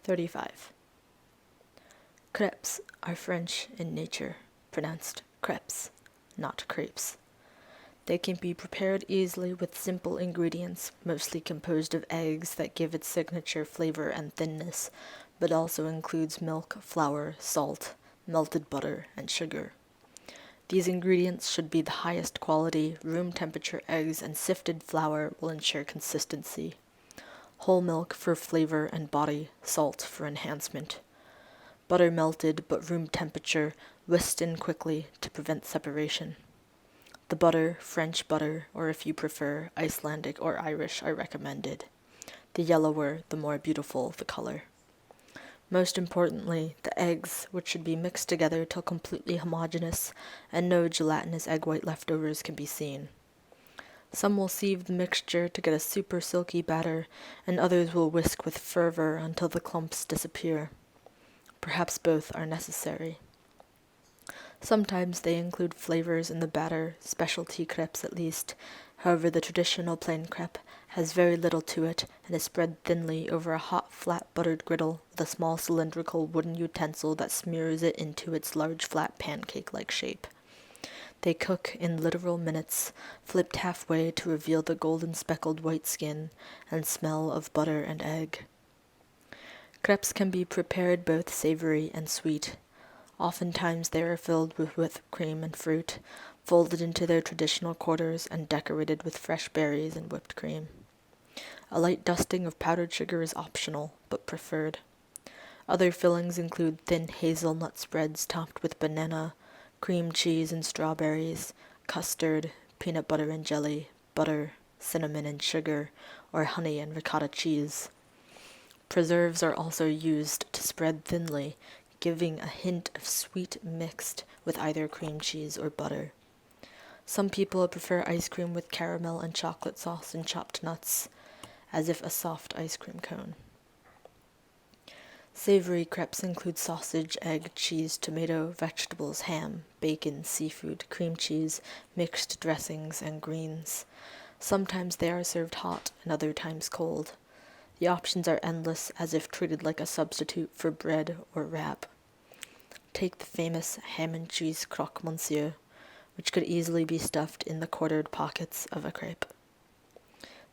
35. Crepes are French in nature, pronounced crepes, not crepes. They can be prepared easily with simple ingredients, mostly composed of eggs that give its signature flavor and thinness, but also includes milk, flour, salt, melted butter, and sugar. These ingredients should be the highest quality. Room temperature eggs and sifted flour will ensure consistency. Whole milk for flavor and body, salt for enhancement. Butter melted but room temperature, whisked in quickly to prevent separation. The butter, French butter, or if you prefer, Icelandic or Irish are recommended. The yellower, the more beautiful the color. Most importantly, the eggs, which should be mixed together till completely homogeneous and no gelatinous egg white leftovers can be seen. Some will sieve the mixture to get a super silky batter, and others will whisk with fervor until the clumps disappear. Perhaps both are necessary. Sometimes they include flavors in the batter, specialty crepes at least. However, the traditional plain crepe has very little to it and is spread thinly over a hot, flat buttered griddle with a small cylindrical wooden utensil that smears it into its large, flat pancake-like shape. They cook in literal minutes, flipped halfway to reveal the golden speckled white skin and smell of butter and egg. Crepes can be prepared both savory and sweet. Oftentimes they are filled with whipped cream and fruit, folded into their traditional quarters and decorated with fresh berries and whipped cream. A light dusting of powdered sugar is optional, but preferred. Other fillings include thin hazelnut spreads topped with banana, cream cheese and strawberries, custard, peanut butter and jelly, butter, cinnamon and sugar, or honey and ricotta cheese. Preserves are also used to spread thinly, giving a hint of sweet mixed with either cream cheese or butter. Some people prefer ice cream with caramel and chocolate sauce and chopped nuts, as if a soft ice cream cone. Savory crepes include sausage, egg, cheese, tomato, vegetables, ham, bacon, seafood, cream cheese, mixed dressings, and greens. Sometimes they are served hot and other times cold. The options are endless, as if treated like a substitute for bread or wrap. Take the famous ham and cheese croque monsieur, which could easily be stuffed in the quartered pockets of a crepe.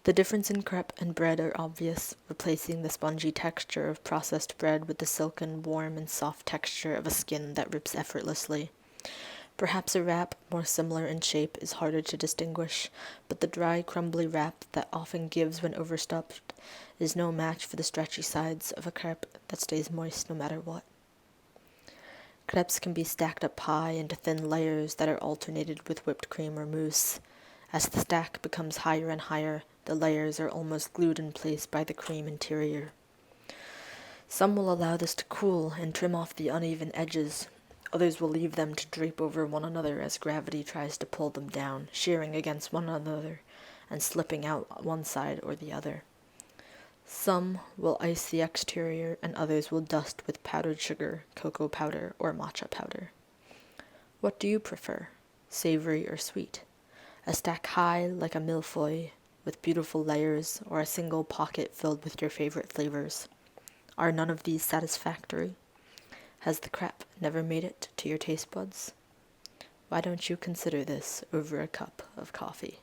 The difference in crepe and bread are obvious, replacing the spongy texture of processed bread with the silken, warm, and soft texture of a skin that rips effortlessly. Perhaps a wrap, more similar in shape, is harder to distinguish, but the dry, crumbly wrap that often gives when overstuffed is no match for the stretchy sides of a crepe that stays moist no matter what. Crepes can be stacked up high into thin layers that are alternated with whipped cream or mousse. As the stack becomes higher and higher, the layers are almost glued in place by the cream interior. Some will allow this to cool and trim off the uneven edges. Others will leave them to drape over one another as gravity tries to pull them down, shearing against one another and slipping out one side or the other. Some will ice the exterior and others will dust with powdered sugar, cocoa powder, or matcha powder. What do you prefer, savory or sweet? A stack high like a millefeuille with beautiful layers, or a single pocket filled with your favorite flavors? Are none of these satisfactory? Has the crepe never made it to your taste buds? Why don't you consider this over a cup of coffee?